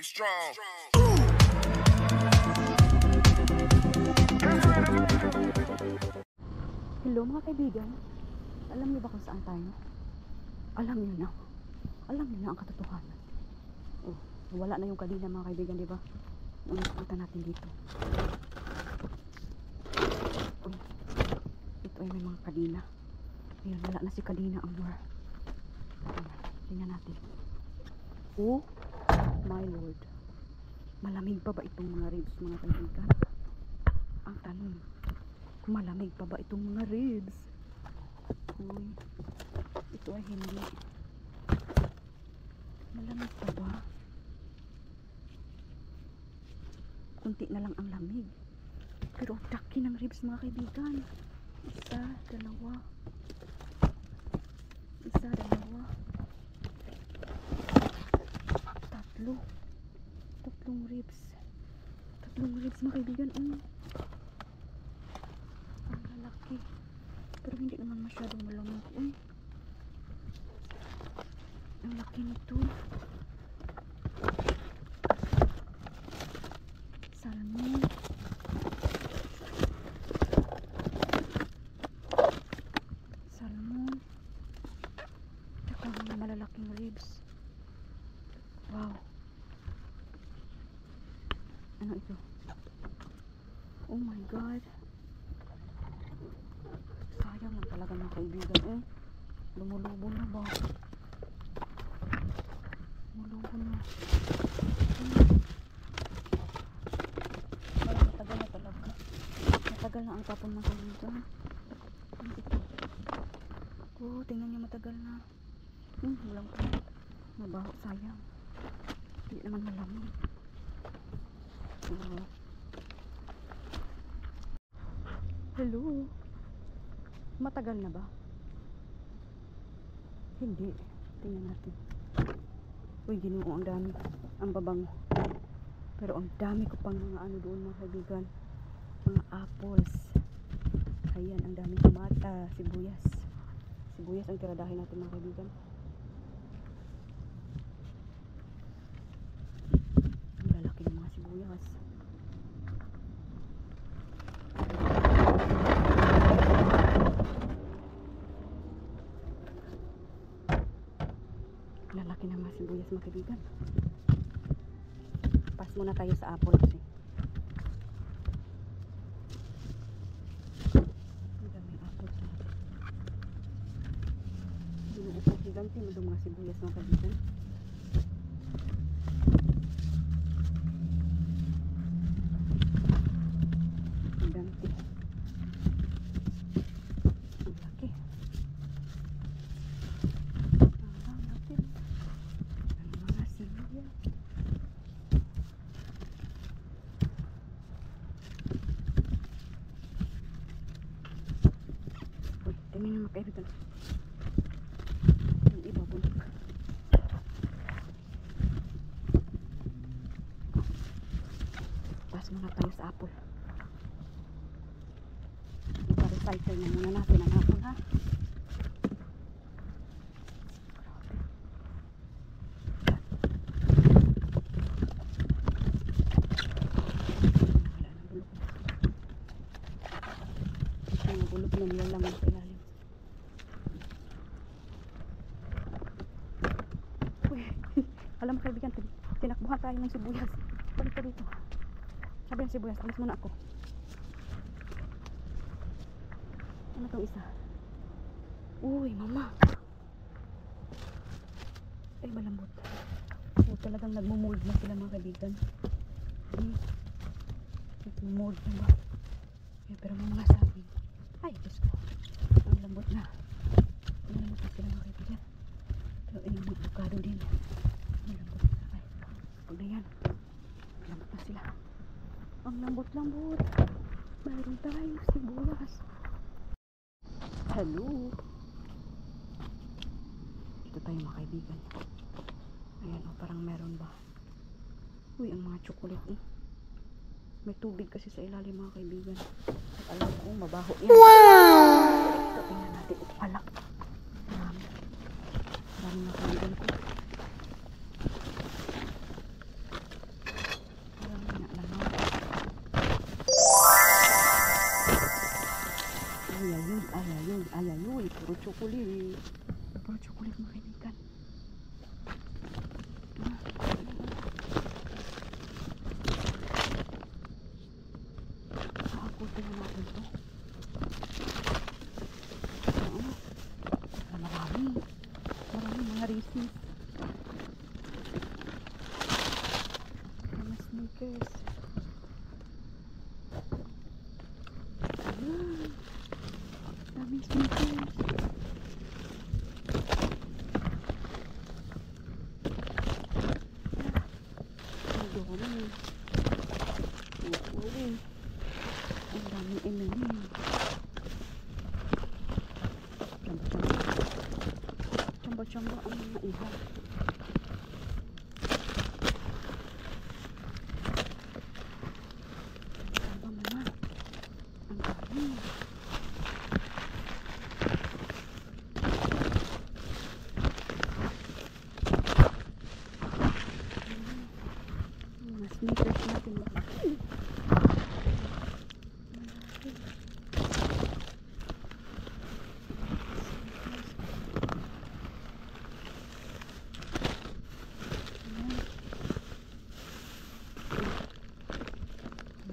be strong. Hello mga kaibigan. Alam niyo ba kung saan tayo? Alam niyo na. Alam niyo na ang katotohanan. Oh, wala na yung kadina mga kaibigan, di ba? Nung nakita natin dito. Uy, ito ay may mga kadina. Ayun, wala na si Kadina Amor. Tingnan natin. Oh, my lord. Malamig pa ba itong mga ribs mga kaibigan? Ang tanong, malamig pa ba itong mga ribs? Uy, ito ay hindi. Malamig pa ba? Kunti na lang ang lamig. Pero ang daki ng ribs mga kaibigan. Isa, dalawa. Isa, dalawa. Tatlo. Tatlong ribs. Tatlong ribs mga kaibigan. Ang lalaki. Pero hindi naman masyadong malamig. Ang laki nito. Salmon. Salmon. Tsaka mga malalaking ribs. Wow. Ano ito? Oh my God. Sayang lang talaga mga kaibigan. Lumulubo na ba? Lumulubo na. Parang matagal na talaga. Matagal na ang tapon mga kaibigan. Ano ito? Oh, tingnan niyo matagal na. Walang mabaho, sayang. Hindi naman malamig. Hello. Matagal na ba? Hindi. Tingnan natin. Uy, Ginoo, ang dami. Ang babango. Pero ang dami ko pang mga ano doon mga kaibigan. Mga apples. Ayan, ang daming tomata, sibuyas. Sibuyas ang tiradahin natin mga kaibigan. Ang lalaki ng mga sibuyas. Lalaki ng mga sibuyas mga kaibigan. Pas muna tayo sa apple kasi. Ang daming apples natin. Binuupos giganti mo mga sibuyas mga kaibigan. Ang ganti. Ang laki. Ang natin. Ang mga sibuyas. Uy, tingnan nyo mga kaibigan. Yung iba bulok. Pas muna tayo sa apple. Ipa-recycle na muna natin ang apple, ha? Wala ng bulok. Ang bulok na nilalaman sa ilalim. Uy, alam mo kaibigan, tinakbuhan tayo ng sibuyas. Balik ka dito. Sabi ng sibuyas, alis muna ako. Ano tong isa? Uy, mama. Ay, malambot. So, talagang nagmumold na sila mga kaibigan. Nagmumold na ba? Okay, pero may mga saging. Ay, Diyos ko. Ang lambot na. Ang lambot na sila mga kaibigan. Pero yung mga avocado din. Ang lambot na. Ay, pag na yan. Ang lambot na sila. Ang lambot-lambot. Mayroon tayo sibuyas. Hello. Ito tayo mga kaibigan. Ayan, parang meron ba? Uy, ang mga chocolate May tubig kasi sa ilalim mga kaibigan. At alam ko, mabaho yan. Wow! Ito, tingnan natin. Ito pala. Marami. Marami mga kaibigan ko. chocolate. Puro chocolate mga kaibigan. Hakutin na natin to. Marami. Marami mga Reese's. Mga Snickers. Daming Snickers. Ang daming M&M. Chamba-chamba ang mga iha. Chamba mama. Ang dami. Mga sneakers natin malaki.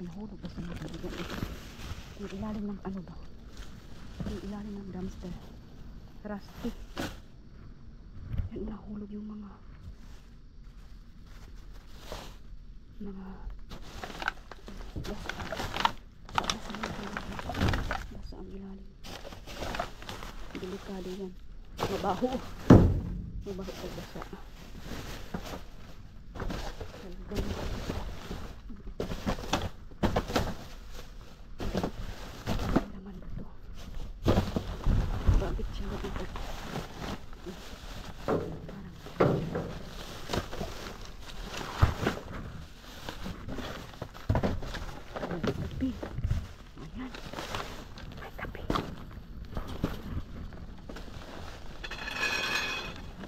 Nahulog ba sa mga kaibigan? Yung ilalim ng ano ba? Yung ilalim ng dumpster. Rusty. Yan, nahulog yung mga basa ang ilalim. Delikado yan. Mabaho. Mabaho pag basa. Ayan. May kape.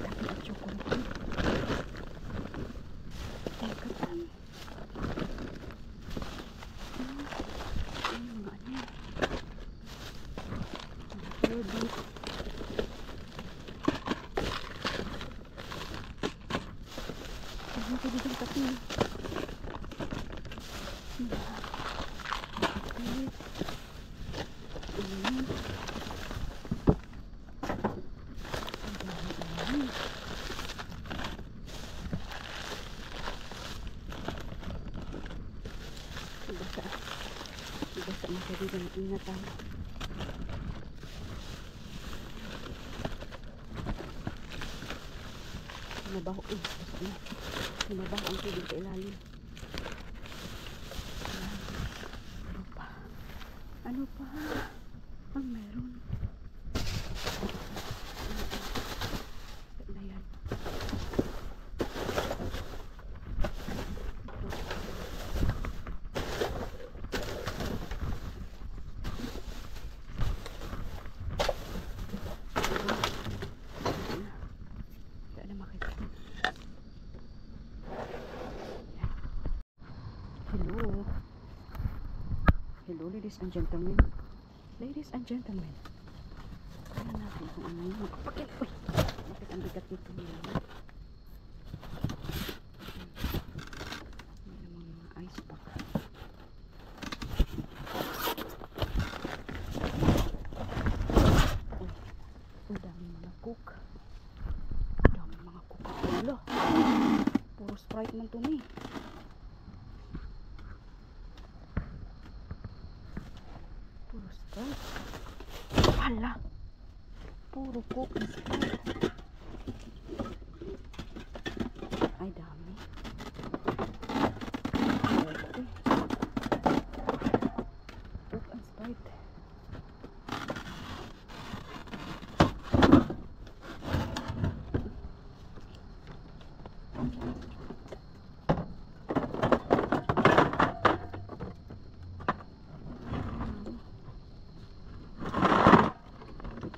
Kape at chocolate. Ay, kape. Ay, mga ano yan. Turbot. Ay, kaibigan kape. Basta mga kaibigan, ingat tayo. Mabaho eh. Basta na. Mabaho ang tubig sa ilalim. Ano pa? Ano pa? Ang meron. Na yan. Hello. Hello, ladies and gentlemen. Ladies and gentlemen. Tingnan natin kung ano yung bakit? Uy! Bakit ang bigat nito nila? May mga ice pack. Ang daming mga coke. Ang daming mga Coca-Cola. Puro Sprite man tumi. Puro Sprite. Hala. Puro Coke and Sprite. Ay, dami. Okay. Coke and Sprite.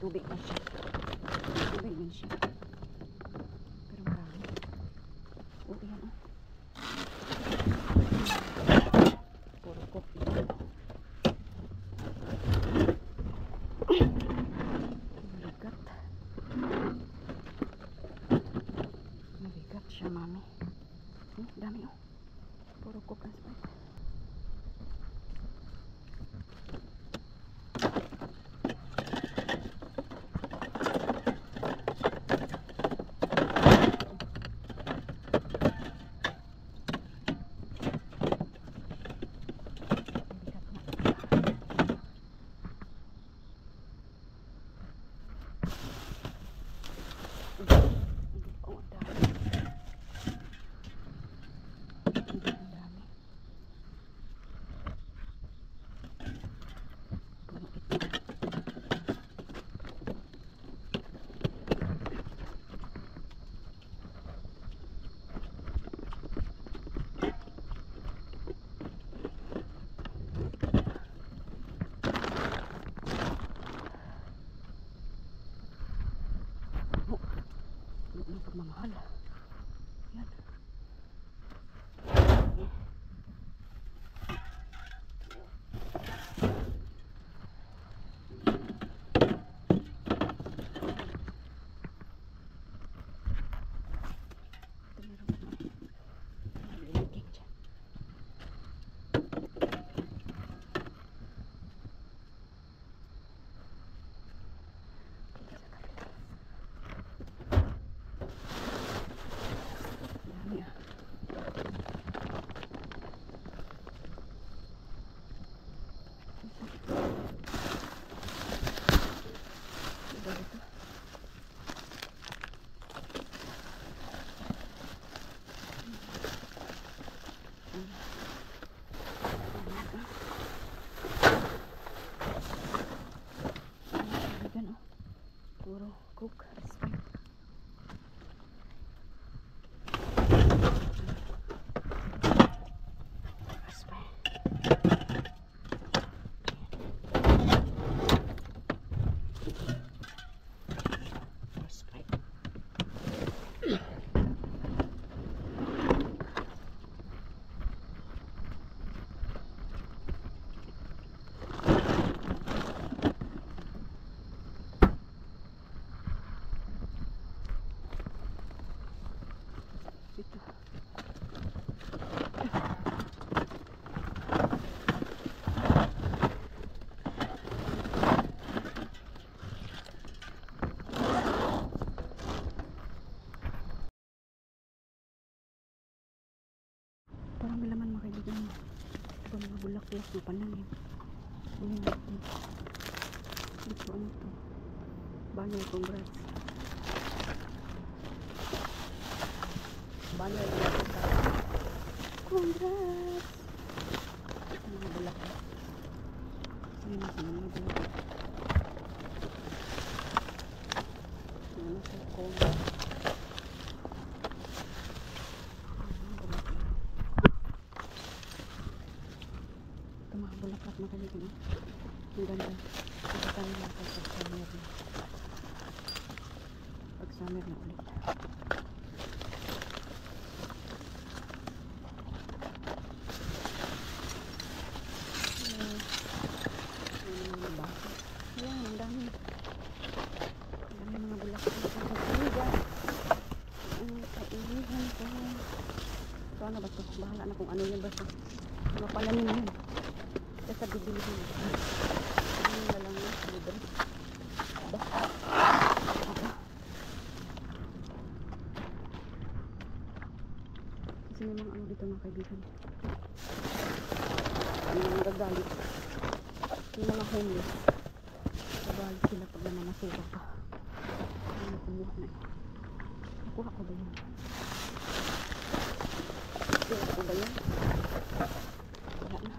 Tubig na siya. Tubig na siya. Dami oh. Puro cook and spice. Pagmamahal. Yan. Puro cook spice. Ito. Parang may laman mga kaibigan. Ito mga bulak-bulak na panangin. Ano natin? Ito ano ito? Banner, congrats. Banner, congrats. Ito mga bulak-bulak. Ano natin mga bulak-bulak? Ano sa congrats? Mga bulaklak na kami no? Ang ganda. Pagkakami natin pag summer na. Pag summer na ulit. Yan, ang dami. Ang dami mga bulaklak na kaibigan. Ang kaibigan ko. So ano ba ito? Bahala na kung ano yan ba ito. Mga palamin yun. Sa bibilihin. Ano na lang yun? Libre. Aba. Aba. Kasi may mga ano dito mga kaibigan. May mga nagagalit. Yung mga homeless. Nagagalit sila pag namanasura pa. Ano kumuha na eh. Nakuha ko ba yun? Nakuha ko ba yun? Wala na.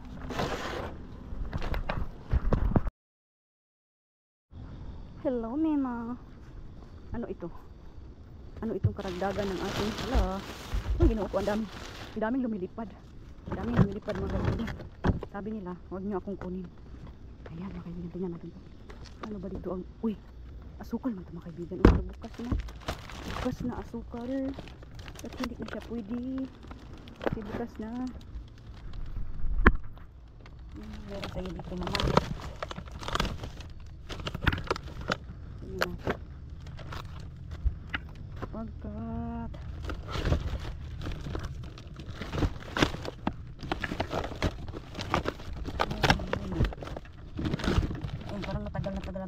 Hello, Mema. Ano ito? Ano itong karagdagan ng ating hala? Ang ginawa ko, ang dami. Ang daming lumilipad. Ang daming lumilipad mga kaibigan. Sabi nila, huwag nyo akong kunin. Ayan mga kaibigan, tingnan natin ito. Ano ba dito ang... Uy! Asukal man ito mga kaibigan. Oh, bukas na. Bukas na asukal. At hindi na siya pwede. Kasi bukas na. Meron tayo dito mama. Pagkat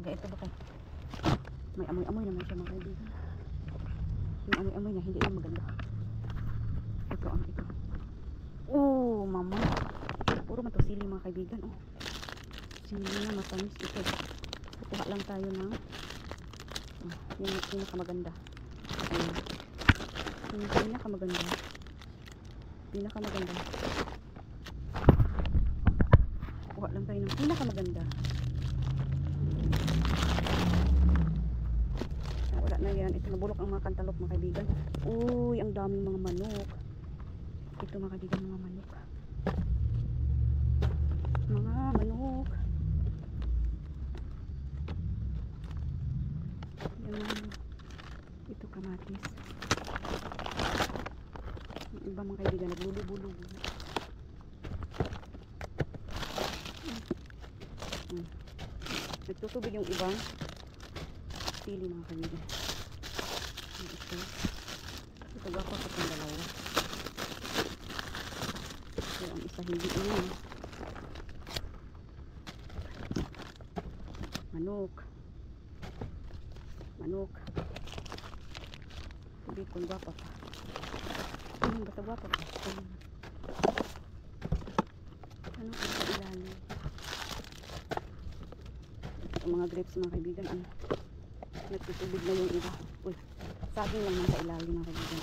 Kaya ito ba kay may amoy-amoy naman siya mga kaibigan. Yung amoy-amoy niya hindi na maganda. Ito ang ito. Oh, mama. Puro man to sili mga kaibigan. Oh. Sili na matamis ito. Kukuha lang tayo ng yung pinakamaganda. Ayan. Yung pinakamaganda. Pinakamaganda. Kukuha lang tayo ng pinakamaganda. Wala na yan. Ito nabulok ang mga kantalok mga kaibigan. Uy, ang daming mga manok. Ito mga kaibigan, mga manok. Mga manok. Yan. Ito kamatis. Yung iba mga kaibigan, naglulubulog. Nagtutubig yung ibang pili mga kaibigan. Ito gako sa itong dalawa. So ang isa hindi yun. Manok. Manok. Tubig kung gwapo pa. Basta gwapo pa. Ano ang sa ilalim? Ang mga grapes mga kaibigan, ano? Nagtutubig na yung iba. Uy, saging lang sa ilalim mga kaibigan.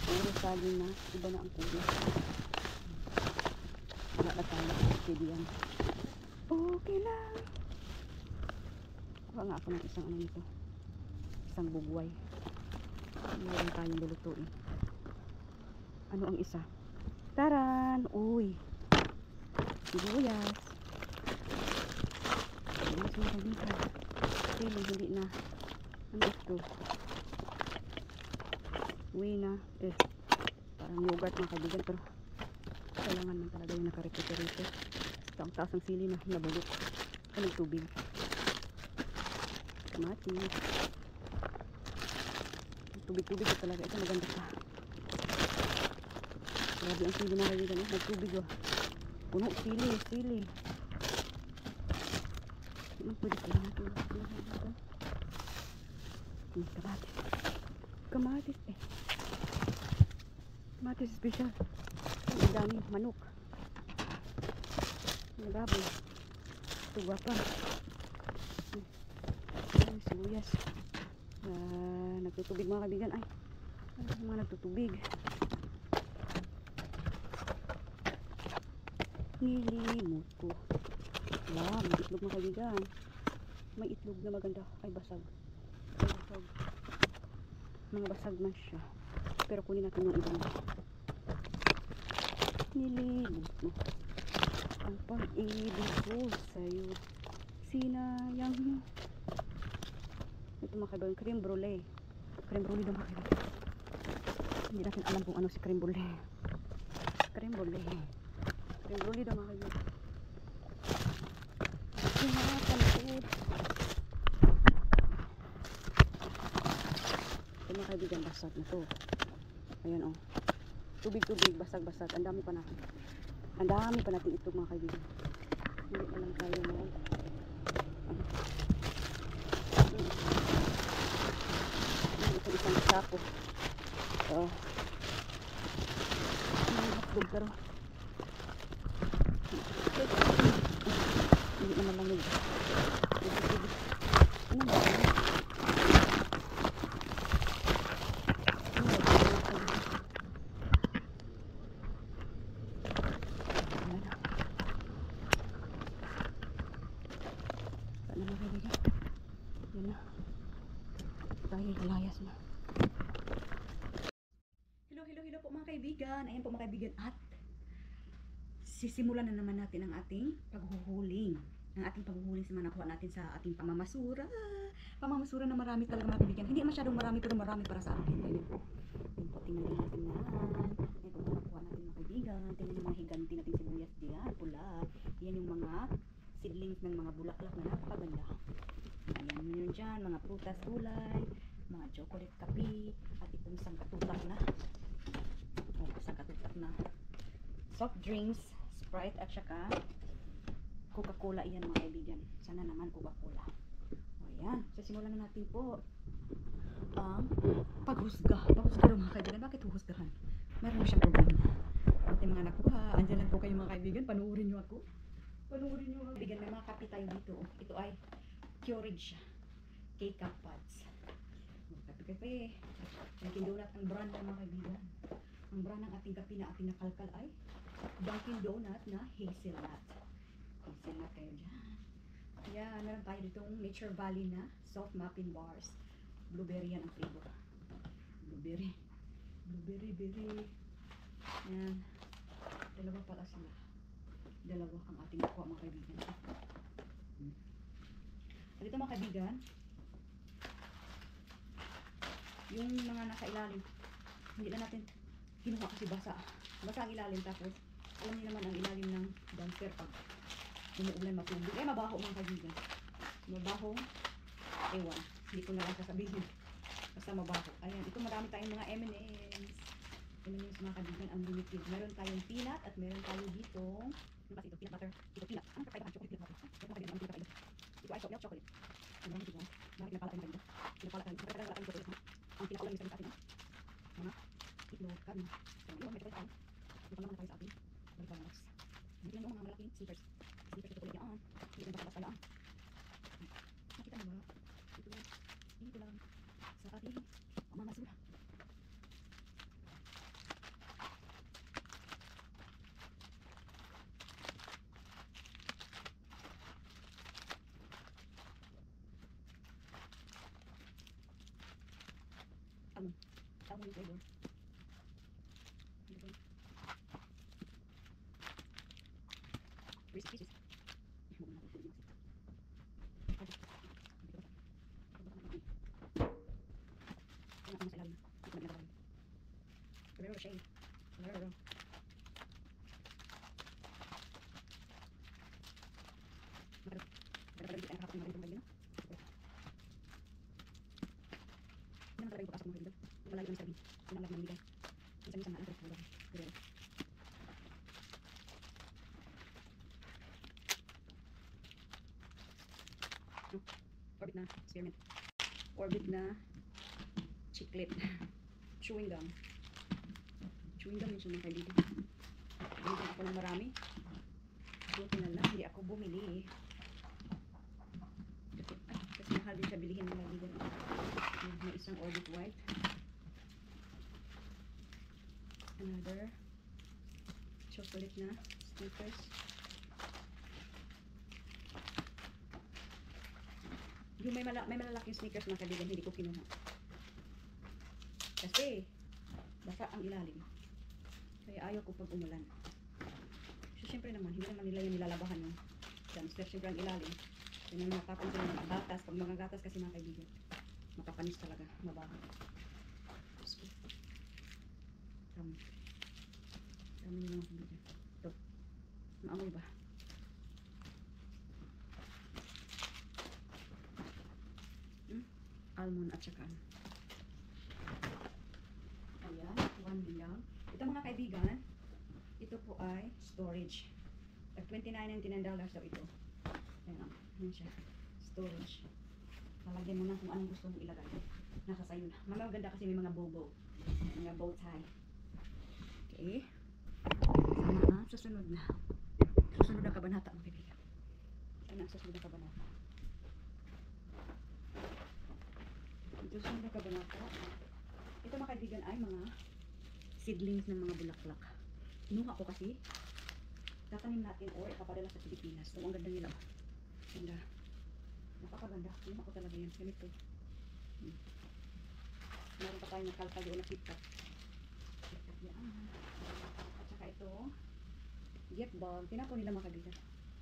Puro saging na, iba na ang kulay. Wala na tayo pwede yan. Okay lang. Kuha nga ako ng isang ano nito. Isang bugway. Meron tayong lulutuin. Ano ang isa? Taran! Uy! Sibuyas. Sibuyas mga kaibigan. Sili, hindi na. Ano ito? Uwi na. Parang yogurt mga kaibigan. Pero kailangan man talaga yung nakarepete-rete. Ito ang taas ng sili na nabulok. Anong tubig? Kamatis. Tubig-tubig talaga. Ito maganda pa. Grabe ang sili mga kaibigan. Nagtubig oh. Puno sili. Sili. Ano pwede pala natin? Kamatis. Kamatis eh. Kamatis special. Ang dami. Manok. Nagaboy. Ito guwapa. Sibuyas. Nagtutubig mga kaibigan. Ay. Mga nagtutubig. Nilimot ko. Wow, may itlog mga kaibigan. May itlog na maganda. Ay, basag. Ay, basag. Mga basag man siya. Pero kunin natin yung ibang. Nilimot ko. Ang pag-ibig ko sa'yo. Sinayang mo. Ito mga kaibigan, creme brulee. Creme brulee daw mga kaibigan. Hindi natin alam kung ano si creme brulee. Creme brulee. Creme brulee daw mga kaibigan. Ito mga kaibigan, basag na to. Ayan o. Tubig-tubig, basag-basag. Ang dami pa natin. Ang dami pa natin itlog mga kaibigan. Hindi na lang tayo mo. Ito isang sako. Hotdog pero hindi naman lamig. Ano ba? Layas na. Hello po mga kaibigan. Ayan po mga kaibigan at sisimulan na naman natin ang ating paghuhuling. Ang ating paghuhuling sa mga nakuha natin sa ating pamamasura. Pamamasura na marami talaga mga kaibigan. Hindi masyadong marami pero marami para sa akin. Ayan po. Ayan po, tingnan natin yan. Ayan po, nakuha natin mga kaibigan. Tingnan yung mga higanti natin sibuyas diyan. Pula. Yan yung mga seedlings ng mga bulaklak na napakaganda. Ayan yun dyan. Mga prutas, gulay. Mga chocolate kape at itong isang katutak na soft drinks, Sprite at saka Coca-Cola. Iyan mga kaibigan, sana naman Coca-Cola. Ayan, sasimulan na natin po ang paghusga. Paghusga daw mga kaibigan. Bakit huhusgahan? Meron siyang problema. Ating mga nakuha. Andyan lang po kayo mga kaibigan. Panuorin nyo ako. Panuorin nyo mga kaibigan. May mga kape tayo dito. Ito ay Keurig siya. K-Cup Pods. Kape-kape. Dunkin Donut ang brand ng mga kaibigan. Ang brand ng ating kape na ating nakalkal ay Dunkin Donut na hazelnut. Hazelnut kayo dyan. Ayan, meron tayo ditong Nature Valley na soft muffin bars. Blueberry yan ang flavor. Blueberry. Blueberry, berry. Ayan. Dalawa pala sila. Dalawa ang ating nakuha mga kaibigan. At ito mga kaibigan, yung mga nasa ilalim, hindi na natin kinuha kasi basa. Basa ang ilalim, tapos alam niyo naman ang ilalim ng dumpster pag umuulan matubig. Eh, mabaho mga kaibigan. Mabaho, ewan. Hindi ko na lang sasabihin. Basta mabaho. Ayan, ito marami tayong mga M&M's. M&M's mga kaibigan, unlimited. Meron tayong peanut at meron tayo dito. Ano kasi ito? Peanut butter. Ito peanut. Ano kakaiba? Chocolate peanut butter. Ito mga kaibigan, ang pinakaiba. Ito ay milk chocolate. Ang dami dito. Bakit pinapala tayo mga kaibigan? Pinapala tayo. Bakit pinapala tayo chocolate? Ang pinakaulan yung sa atin. Mga itlog, karne. So, yun, may chocolate tayo. Ito naman na tayo sa atin. Balik tayo next. Dito lang yung mga malaking sneakers. Sneakers na chocolate yan. Dito lang basta lang. Nakita mo ba? Dito lang sa ating mga sila. Tama yung flavor. Crispy pieces. Ferrero Rocher. Ferrero. Orbit na experiment. Orbit na chiclet. Chewing gum. Chewing gum yung sunang kaibigan. Bumili ako ng marami. Buti na lang, hindi ako bumili. Kasi mahal din siya bilihin ng kaibigan. May isang Orbit white. Another chocolate na Snickers. Yung may malalaking Snickers mga kaibigan, hindi ko kinuha. Kasi basa ang ilalim. Kaya ayaw ko pag umulan. So syempre naman, hindi naman nila yung nilalabahan yung dumpster. Syempre ang ilalim. Yun ang matapon sila ng gatas. Pag mga gatas kasi mga kaibigan, makapanis talaga, mabaho. Dami nyo mga kaibigan. Ito. Maamoy ba? Almond at saka ayan, 1 million. Ito mga kaibigan, ito po ay storage. $29.99 daw ito. Ayan, ayan siya. Storage. Lalagyan mo na kung anong gusto mong ilagay. Nasa sayo na. Maganda kasi may mga bobo. Mga bow tie. Okay. Sama na. Susunod na. Susunod na kabanata ang kaibigan. Sana ang susunod na kabanata. Susunod na kabanata. Ito mga kaibigan ay mga seedlings ng mga bulaklak. Kinuha ko kasi tatanim natin or ipapadala sa Pilipinas. So, ang ganda nila. Ganda. Napakaganda. Kinuha ko talaga yan. Ganito. Meron pa tayo nakalkal doon na KitKat. KitKat yan. At saka ito, get bug. Tinapon nila mga kaibigan.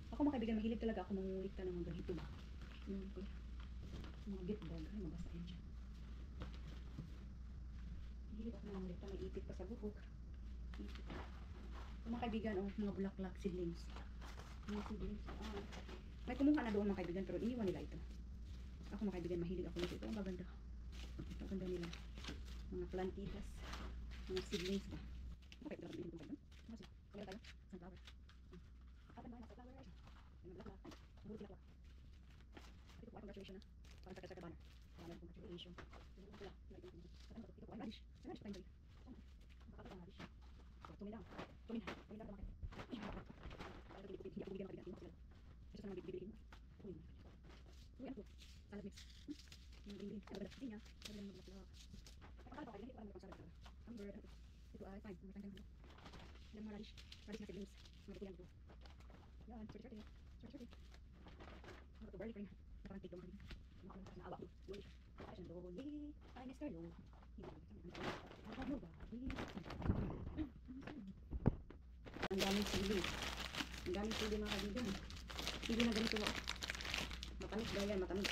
Ako mga kaibigan, mahilig talaga ako mangulikta ng mga ganito ba. Mga get bug. Ay, mabasa yan dyan. Mahilig ako mangulikta. May ipit pa sa buhok. Ipit. Mga kaibigan, oh, mga bulaklak, seedlings. Mga seedlings. May kumuha na doon mga kaibigan, pero iniwan nila ito. Ako mga kaibigan, mahilig ako nito. Ito ang maganda. Ang ganda nila. Mga plantitas. Mga seedlings ba. Okay, ito lang din mga kaibigan. Kamera tayo. Sunflower. Apan ba, sunflower. Ay, mga bulaklak. Ay, puro bulaklak. Ito po, congratulations na. Parang sa kabana. Parang congratulations. Ito pala. Ito ay radish. Ay radish pa tayo. Nakakata ang radish. So, tumilang. Tumilang naman kayo. Ay, hindi ako bigyan ng kabinet. Kasi sa mga bibili mo. Uy, uy, ano po? Salad mix. Yung green. Ay, maganda. Hindi niya. Maganda naman bakla. Pakala pa kayo. Hindi parang salad. Ang bird. Ito ay fine. Maganda naman. Ilang mga radish. Radish na siblings. Mga kuyan ko. Yan. Sorry. Ano to? Barley cream. Parang tito mga kabinet. Naawa ko. Uy. Ay, Loli. Ay, Mr. Loli. Ang daming sili. Ang daming sili mga kaibigan. Sili na ganito. Matamis daw yan, matamis.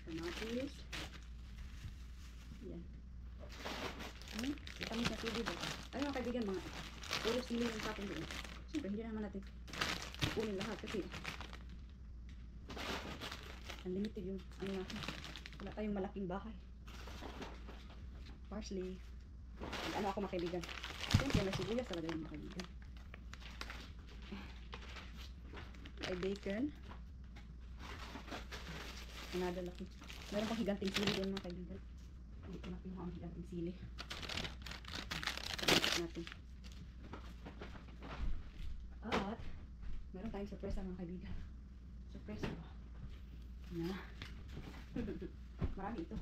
Kamatis. Yan. Matamis na sili daw. Ay mga kaibigan, mga puro sili yung sa akin doon. Siyempre, hindi naman natin kunin lahat kasi unlimited yung ano natin. Wala tayong malaking bahay. Parsley. Ano ako mga kaibigan? Siyempre, may sibuyas talaga yung mga kaibigan. Ay bacon. Another laki. Meron pang higanting sili din mga kaibigan. Hindi ko natin ang higanting sili. Sabit natin. At meron tayong surpresa mga kaibigan. Surpresa ba? Na. Marami ito.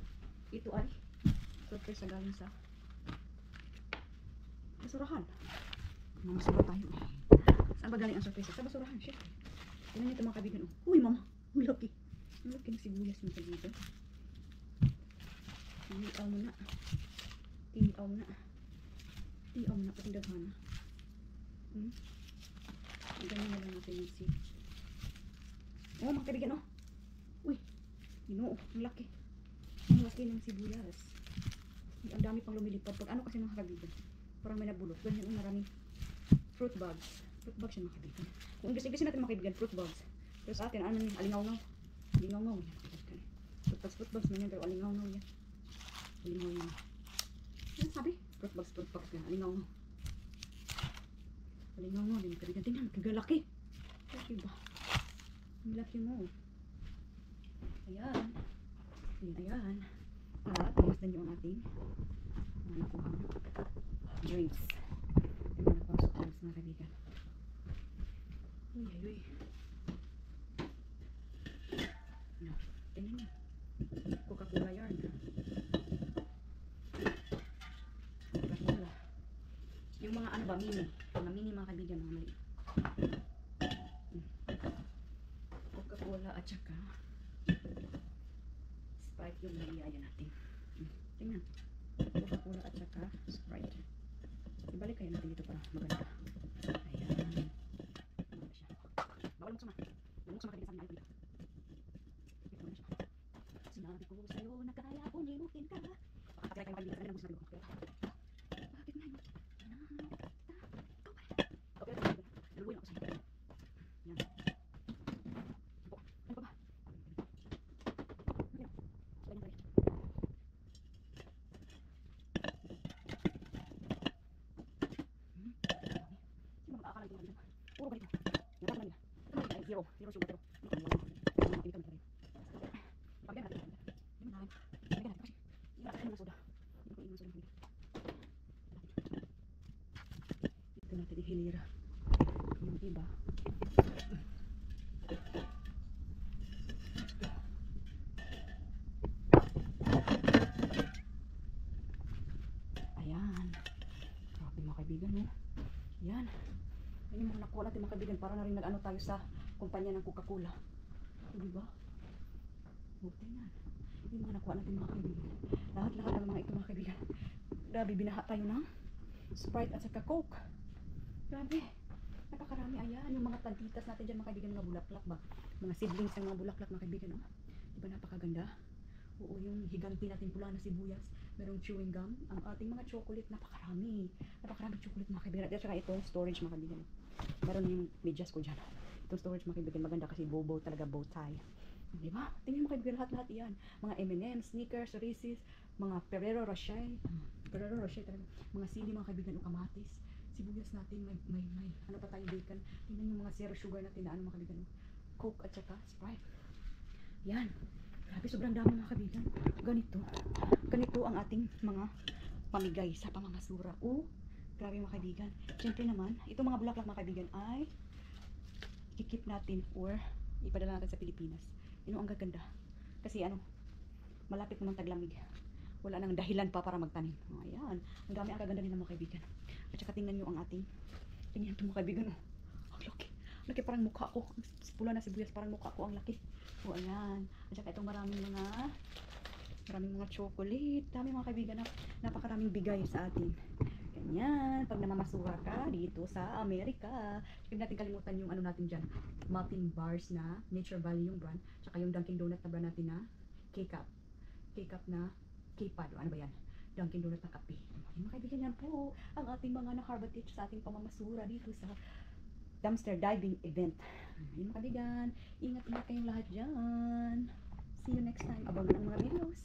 Ito ay surpresa galing sa basurahan. Mamasura tayo. Saan ba galing ang surpresa? Sa basurahan, shit. Tingnan niyo ito mga kaibigan. Uy, mama. Ang laki. Ang laki ng sibuyas ng kaibigan. Tiaw mo na. Tiaw mo na. Tiaw mo na. Pati daghana. Ganyan na lang natin yung si. Oh, mga kaibigan, oh. Uy. Ginoo. Ang laki. Ang laki ng sibuyas. Ang dami pang lumilipad. Pag ano kasi mga kaibigan. Parang may nabulot. Ganyan yung maraming fruit bags. Fruit bags yung mga kaibigan. Kung igis natin mga kaibigan, fruit bags. Pero sa atin, ano yung alingaw-ngaw. Alingaw-ngaw yan. Fruit bags man yan, pero alingaw-ngaw yan. Alingaw-ngaw yan. Ano sabi? Fruit bags yan. Alingaw-ngaw. Alingaw-ngaw din mga kaibigan. Tingnan, kagalaki. Kasi ba? Ang laki mo. Ayan. Ayan. At, pumasdan nyo ang ating nakuha drinks. Ito na pang supplies mga kaibigan. Uy. No, tingnan nyo. Coca-Cola yarn. Coca-Cola. Yung mga ano ba, mini. Mga mini mga kaibigan, mga mali. Coca-Cola at saka Sprite yung naliyaya natin. Tingnan. Coca-Cola at saka Sprite. Ibalik kayo natin dito para maganda. Ayan. Maganda siya. Bawal mo sama. Bawal mo sama kaibigan sa mga dito. Ito na siya. Sinabi ko sa'yo na kaya kong limutin ka. Pakakilay kayo kaibigan. Ano ang gusto natin ko? Bakit na yun? Okay, nalubuin ako sa'yo. Yan. Ano pa ba? Puro ba dito? Yung naman nila. Ito naman nila. Zero sugar pero. Ito naman nila. Ito naman nila. Pagyan natin. Hindi naman namin. Pagyan natin kasi. Hindi natin yung soda. Hindi ko yung soda. Ito natin ihilira. Yung iba. Ayan. Grabe mga kaibigan mo. Ayan. Ayun yung nakuha natin mga kaibigan. Para na rin nag-ano tayo sa kumpanya ng Coca-Cola. Diba? Buti na. Yung mga nakuha natin mga kaibigan. Lahat-lahat ng mga ito mga kaibigan. Grabe, binaha tayo ng Sprite at saka Coke. Grabe. Napakarami. Ayan. Yung mga plantitas natin dyan mga kaibigan. Mga bulaklak ba? Mga seedlings ng mga bulaklak mga kaibigan. Oh. Diba napakaganda? Oo, yung higanti natin pula na sibuyas. Merong chewing gum. Ang ating mga chocolate. Napakarami. Napakarami chocolate mga kaibigan. At saka ito, storage mga kaibigan. Meron yung medyas ko dyan. Itong storage mga kaibigan. Maganda kasi bow talaga, bow tie. Diba? Tingnan mo kaibigan, lahat-lahat yan. Mga M&M, Snickers, Reese's, mga Ferrero Rocher. Ferrero Rocher talaga. Mga sili mga kaibigan o kamatis. Sibuyas natin, may ano pa tayo bacon. Tingnan yung mga zero sugar natin na ano mga kaibigan. Coke at saka Sprite. Yan. Grabe, sobrang dami mga kaibigan. Ganito ang ating mga pamigay sa pamamasura. Grabe mga kaibigan. Siyempre naman, itong mga bulaklak mga kaibigan ay kikip natin or ipadala natin sa Pilipinas. Yun ang gaganda. Kasi malapit naman taglamig. Wala nang dahilan pa para magtanim. Ayan. Ang dami ang kaganda nila mga kaibigan. At saka tingnan nyo ang ating, tingnan ito mga kaibigan. Ang laki. Laki parang mukha ko. Pula na sibuyas, parang mukha ko ang laki. Ayan. At saka itong maraming mga chocolate. Dami mga kaibigan na napakaraming bigay sa atin. Ganyan. Pag namamasura ka dito sa Amerika. Huwag natin kalimutan yung natin dyan. Muffin bars na Nature Valley yung brand. Tsaka yung Dunkin Donut na brand natin na K-Cup. K-Cup na K-Pad. Ano ba yan? Dunkin Donut na kape. Mga kaibigan, yan po ang ating mga nakaharbatid sa ating pamamasura dito sa dumpster diving event. Ayun mga kaibigan, ingat-ingat kayong lahat dyan. See you next time. Abangan ang mga videos.